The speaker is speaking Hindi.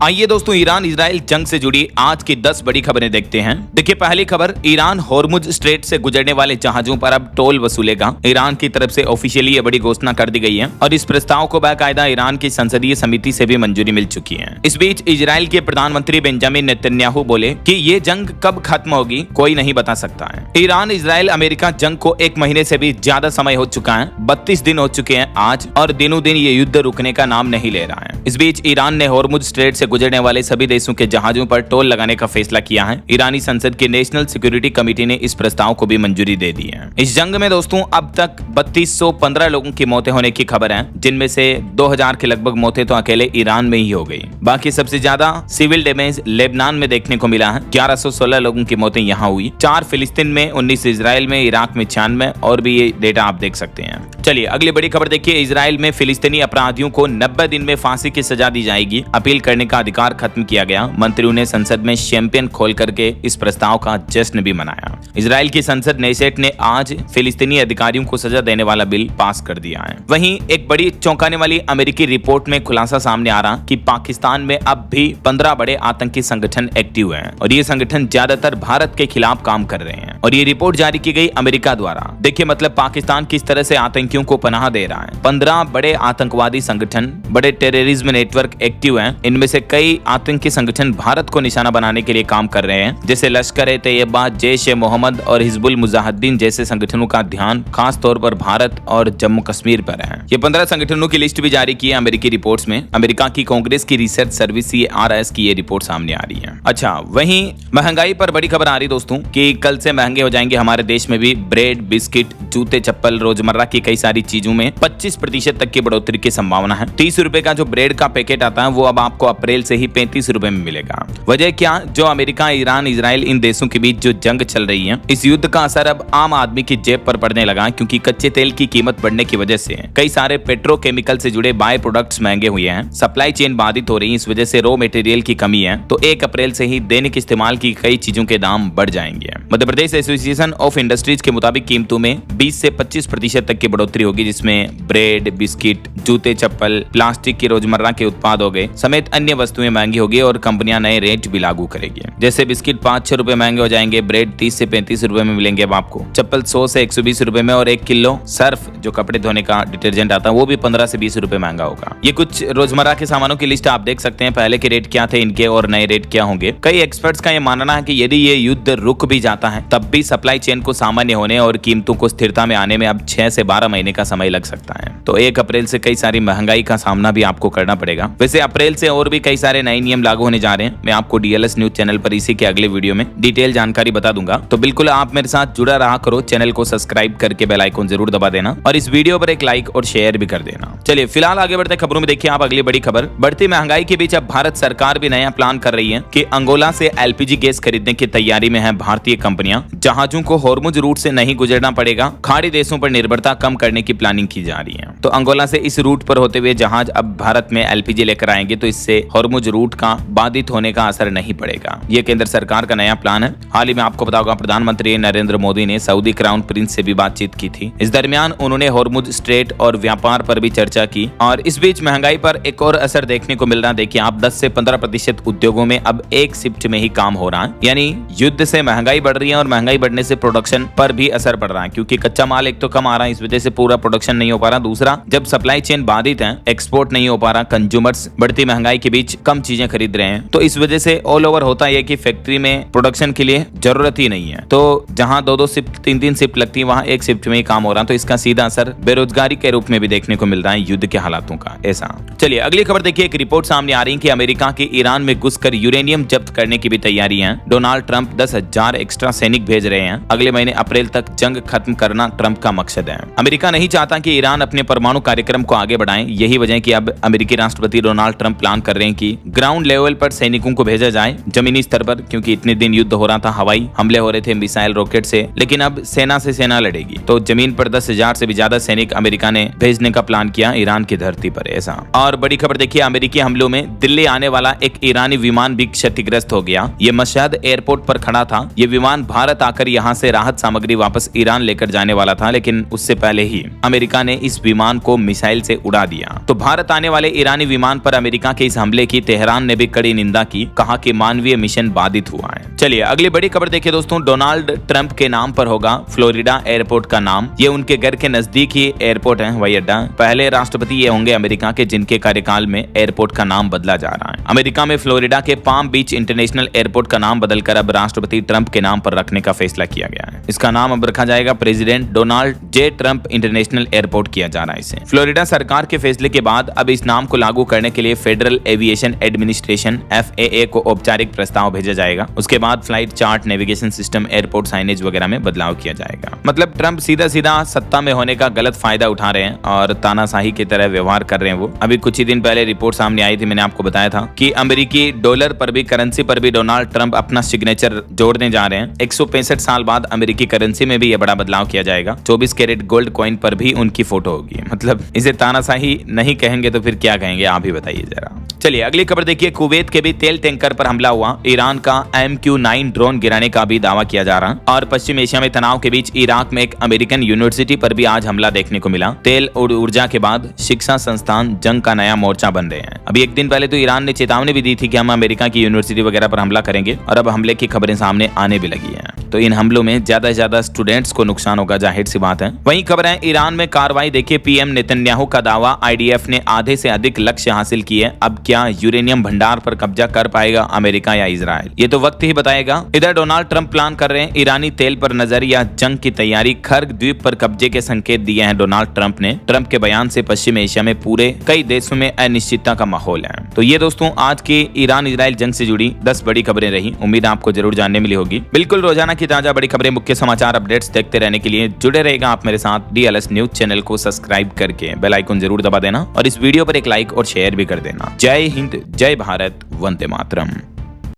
आइए दोस्तों, ईरान इजराइल जंग से जुड़ी आज की 10 बड़ी खबरें देखते हैं। देखिए, पहली खबर, ईरान होर्मुज स्ट्रेट से गुजरने वाले जहाजों पर अब टोल वसूलेगा। ईरान की तरफ से ऑफिशियली ये बड़ी घोषणा कर दी गई है और इस प्रस्ताव को बाकायदा ईरान की संसदीय समिति से भी मंजूरी मिल चुकी है। इस बीच इजराइल के प्रधानमंत्री बेंजामिन नेतन्याहू बोले कि ये जंग कब खत्म होगी कोई नहीं बता सकता है। ईरान इजराइल अमेरिका जंग को 1 महीने से भी ज्यादा समय हो चुका है, 32 दिन हो चुके हैं आज, और दिनों दिन ये युद्ध रुकने का नाम नहीं ले रहा है। इस बीच ईरान ने होर्मुज स्ट्रेट से गुजरने वाले सभी देशों के जहाजों पर टोल लगाने का फैसला किया है। ईरानी संसद की नेशनल सिक्योरिटी कमेटी ने इस प्रस्ताव को भी मंजूरी दे दी है। इस जंग में दोस्तों अब तक 3215 लोगों की मौतें होने की खबर है, जिनमें से 2000 के लगभग मौतें तो अकेले ईरान में ही हो गई। बाकी सबसे ज्यादा सिविल डैमेज लेबनान में देखने को मिला है, 1116 लोगों की मौतें यहाँ हुई, 4 फिलिस्तीन में, 19 इजराइल में, इराक में 96, और भी ये डेटा आप देख सकते हैं। चलिए अगली बड़ी खबर देखिए, इजराइल में फिलिस्तीनी अपराधियों को 90 दिन में फांसी की सजा दी जाएगी, अपील करने का अधिकार खत्म किया गया। मंत्रियों ने संसद में शैंपेन खोल करके इस प्रस्ताव का जश्न भी मनाया। इजराइल की संसद नेसेट ने आज फिलिस्तीनी अधिकारियों को सजा देने वाला बिल पास कर दिया है। वहीं एक बड़ी चौंकाने वाली अमेरिकी रिपोर्ट में खुलासा सामने आ रहा कि पाकिस्तान में अब भी 15 बड़े आतंकी संगठन एक्टिव हैं और ये संगठन ज्यादातर भारत के खिलाफ काम कर रहे हैं, और ये रिपोर्ट जारी की गई अमेरिका द्वारा। देखिए मतलब पाकिस्तान किस तरह से आतंकियों को पनाह दे रहा है। 15 बड़े आतंकवादी संगठन, बड़े टेररिज्म नेटवर्क एक्टिव हैं। इनमें से कई आतंकी संगठन भारत को निशाना बनाने के लिए काम कर रहे हैं, जैसे लश्कर-ए-तैयबा, जैश-ए-मोहम्मद और हिजबुल मुजाहिदीन जैसे संगठनों का ध्यान खास तौर पर भारत और जम्मू कश्मीर पर है। ये 15 संगठनों की लिस्ट भी जारी की है अमेरिकी रिपोर्ट्स में। अमेरिका की कांग्रेस की रिसर्च सर्विस CRS की ये रिपोर्ट सामने आ रही है। अच्छा, वहीं महंगाई पर बड़ी खबर आ रही दोस्तों कि कल से महंगे हो जाएंगे हमारे देश में भी ब्रेड, बिस्किट, जूते, चप्पल, रोजमर्रा की कई सारी चीजों में 25% तक की बढ़ोतरी की संभावना है। 30 रुपए का जो ब्रेड का पैकेट आता है वो अब आपको अप्रैल से ही 35 रुपए में मिलेगा। वजह क्या? जो अमेरिका, ईरान, इजराइल इन देशों के बीच जो जंग चल रही है, इस युद्ध का असर अब आम आदमी की जेब पर पड़ने लगा, क्योंकि कच्चे तेल की कीमत बढ़ने की वजह से कई सारे पेट्रोकेमिकल से जुड़े बाय प्रोडक्ट्स महंगे हुए हैं। सप्लाई चेन बाधित हो रही है, इस वजह से रॉ मटेरियल की कमी है। तो 1 अप्रैल से ही दैनिक इस्तेमाल की कई चीजों के दाम बढ़ जाएंगे। Madhya Pradesh association of industries के मुताबिक कीमतों में 20 से 25% तक की बढ़ोतरी होगी, जिसमें ब्रेड, बिस्किट, जूते, चप्पल, प्लास्टिक की रोजमर्रा के उत्पाद हो गए समेत अन्य वस्तुएं महंगी होगी, और कंपनियां नए रेट भी लागू करेगी। जैसे बिस्किट 5-6 रुपए महंगे हो जाएंगे, ब्रेड 30 से 35 रुपए में मिलेंगे अब आपको, चप्पल 100 से 120 रुपए में, और 1 किलो सर्फ जो कपड़े धोने का डिटर्जेंट आता है वो भी 15 से 20 रुपए महंगा होगा। ये कुछ रोजमर्रा के सामानों की लिस्ट आप देख सकते हैं, पहले के रेट क्या थे इनके और नए रेट क्या होंगे। कई एक्सपर्ट्स का ये मानना है कि यदि ये युद्ध रुक भी जाता है तब भी सप्लाई चेन को सामान्य होने और कीमतों को स्थिरता में आने में अब 6 से 12 महीने का समय लग सकता है। तो 1 अप्रैल से कई सारी महंगाई का सामना भी आपको करना पड़ेगा। वैसे अप्रैल से और भी कई सारे नए नियम लागू होने जा रहे हैं। मैं आपको DLS न्यूज चैनल पर इसी के अगले वीडियो में डिटेल जानकारी बता दूंगा, तो बिल्कुल आप मेरे साथ जुड़ा रहा करो। चैनल को सब्सक्राइब करके बेल आइकन जरूर दबा देना और इस वीडियो पर एक लाइक और शेयर भी कर देना। चलिए फिलहाल आगे बढ़ते खबरों में देखिए आप अगली बड़ी खबर। बढ़ती महंगाई के बीच अब भारत सरकार भी नया प्लान कर रही है कि अंगोला से LPG गैस खरीदने की तैयारी में है भारतीय कंपनियां। जहाजों को होर्मुज रूट से नहीं गुजरना पड़ेगा, खाड़ी देशों पर निर्भरता कम करने की प्लानिंग की जा रही है। तो अंगोला से इस रूट पर होते हुए जहाज अब भारत में LPG लेकर आएंगे, तो इससे होर्मुज रूट का बाधित होने का असर नहीं पड़ेगा। ये केंद्र सरकार का नया प्लान है। हाल ही में आपको बताऊंगा प्रधानमंत्री नरेंद्र मोदी ने सऊदी क्राउन प्रिंस से भी बातचीत की थी। इस दरमियान उन्होंने होर्मुज स्ट्रेट और व्यापार पर भी चर्चा की, और इस बीच महंगाई पर एक और असर देखने को मिल रहा है। देखिए आप 10 से 15% उद्योगों में अब एक शिफ्ट में ही काम हो रहा है, यानी युद्ध से महंगाई बढ़ रही है और महंगाई बढ़ने से प्रोडक्शन पर भी असर पड़ रहा है, क्योंकि कच्चा माल एक तो कम आ रहा है, इस वजह से पूरा प्रोडक्शन नहीं हो पा रहा। दूसरा, जब सप्लाई चेन बाधित है, एक्सपोर्ट नहीं हो पा रहा, कंज्यूमर्स बढ़ती महंगाई के बीच कम चीजें खरीद रहे हैं, तो इस वजह से ऑल ओवर होता है कि फैक्ट्री में प्रोडक्शन के लिए जरूरत ही नहीं है। तो जहां 2-2 शिफ्ट, 3-3 शिफ्ट लगती है, वहां एक शिफ्ट में ही काम हो रहा है। तो इसका सीधा असर बेरोजगारी के रूप में भी देखने को मिल रहा है युद्ध के हालातों का। ऐसा चलिए अगली खबर देखिए, एक रिपोर्ट सामने आ रही है कि अमेरिका की ईरान में घुसकर यूरेनियम जब्त करने की भी तैयारी है। डोनाल्ड ट्रंप 10,000 एक्स्ट्रा सैनिक भेज रहे हैं। अगले महीने अप्रैल तक जंग खत्म करना ट्रंप का मकसद है। अमेरिका नहीं चाहता कि ईरान अपने परमाणु कार्यक्रम को आगे बढ़ाए। यही वजह है कि अब अमेरिकी राष्ट्रपति डोनाल्ड ट्रंप प्लान कर रहे हैं कि ग्राउंड लेवल पर सैनिकों को भेजा जाए, जमीनी स्तर पर, क्योंकि इतने दिन युद्ध हो रहा था, हवाई हमले हो रहे थे मिसाइल रॉकेट से, लेकिन अब सेना से सेना लड़ेगी। तो जमीन पर 10,000 से भी ज्यादा सैनिक अमेरिका ने भेजने का प्लान किया ईरान की धरती पर। ऐसा और बड़ी खबर देखिए, अमेरिकी हमलों में दिल्ली आने वाला एक ईरानी विमान भी क्षतिग्रस्त हो गया। ये मशहद एयरपोर्ट पर खड़ा था। ये विमान भारत लाकर यहाँ से राहत सामग्री वापस ईरान लेकर जाने वाला था, लेकिन उससे पहले ही अमेरिका ने इस विमान को मिसाइल से उड़ा दिया। तो भारत आने वाले ईरानी विमान पर अमेरिका के इस हमले की तेहरान ने भी कड़ी निंदा की, कहा कि मानवीय मिशन बाधित हुआ है। चलिए अगली बड़ी खबर देखिए दोस्तों, डोनाल्ड ट्रंप के नाम पर होगा फ्लोरिडा एयरपोर्ट का नाम। ये उनके घर के नजदीक ही एयरपोर्ट है, हवाई अड्डा। पहले राष्ट्रपति ये होंगे अमेरिका के जिनके कार्यकाल में एयरपोर्ट का नाम बदला जा रहा है। अमेरिका में फ्लोरिडा के पाम बीच इंटरनेशनल एयरपोर्ट का नाम बदलकर अब राष्ट्रपति ट्रंप के नाम पर रखने का फैसला किया गया है। इसका नाम अब रखा जाएगा president Donald J Trump international airport किया जा रहा है इसे। फ्लोरिडा सरकार के फैसले के बाद अब इस नाम को लागू करने के लिए फेडरल एविएशन एडमिनिस्ट्रेशन FAA को औपचारिक प्रस्ताव भेजा जाएगा। उसके बाद flight chart, navigation system, airport signage वगैरह में बदलाव किया जाएगा। मतलब ट्रंप सीधा सीधा सत्ता में होने का गलत फायदा उठा रहे हैं और तानाशाही की तरह व्यवहार कर रहे हैं वो। अभी कुछ ही दिन पहले रिपोर्ट सामने आई थी, मैंने आपको बताया था कि अमेरिकी डॉलर पर भी, करेंसी पर भी डोनाल्ड ट्रंप अपना सिग्नेचर जोड़ने जा रहे हैं। 165 साल बाद अमेरिकी करेंसी में भी यह बड़ा बदलाव किया जाएगा। 24 कैरेट गोल्ड कॉइन पर भी उनकी फोटो होगी। मतलब इसे तानाशाही नहीं कहेंगे तो फिर क्या कहेंगे, आप ही बताइए जरा। चलिए अगली खबर देखिए, कुवैत के भी तेल टैंकर पर हमला हुआ। ईरान का MQ-9 ड्रोन गिराने का भी दावा किया जा रहा है। और पश्चिम एशिया में तनाव के बीच इराक में एक अमेरिकन यूनिवर्सिटी पर भी आज हमला देखने को मिला। तेल और ऊर्जा के बाद शिक्षा संस्थान जंग का नया मोर्चा बन रहे हैं। अभी एक दिन पहले तो ईरान ने चेतावनी भी दी थी कि हम अमेरिका की यूनिवर्सिटी वगैरह पर हमला करेंगे, और अब हमले की खबरें सामने आने भी लगी है। तो इन हमलों में ज्यादा से ज्यादा स्टूडेंट्स को नुकसान होगा, जाहिर सी बात है। वहीं खबर है ईरान में कार्रवाई देखिए, पीएम नेतन्याहू का दावा, IDF ने आधे से अधिक लक्ष्य हासिल किए। अब क्या यूरेनियम भंडार पर कब्जा कर पाएगा अमेरिका या इजराइल, ये तो वक्त ही बताएगा। इधर डोनाल्ड ट्रंप प्लान कर रहे हैं ईरानी तेल पर नजर या जंग की तैयारी। खर्ग द्वीप पर कब्जे के संकेत दिए हैं डोनाल्ड ट्रंप ने। ट्रंप के बयान से पश्चिम एशिया में पूरे कई देशों में अनिश्चितता का माहौल है। तो ये दोस्तों आज की ईरान इजराइल जंग से जुड़ी 10 बड़ी खबरें रही। उम्मीद आपको जरूर जानने मिली होगी। बिल्कुल रोजाना की ताजा बड़ी खबरें, मुख्य समाचार, अपडेट्स देखते रहने के लिए जुड़े रहेगा आप मेरे साथ। DLS न्यूज चैनल को सब्सक्राइब करके बेल आइकन जरूर दबा देना और इस वीडियो पर एक लाइक और शेयर भी कर देना। जय हिंद, जय भारत, वंदे मातरम।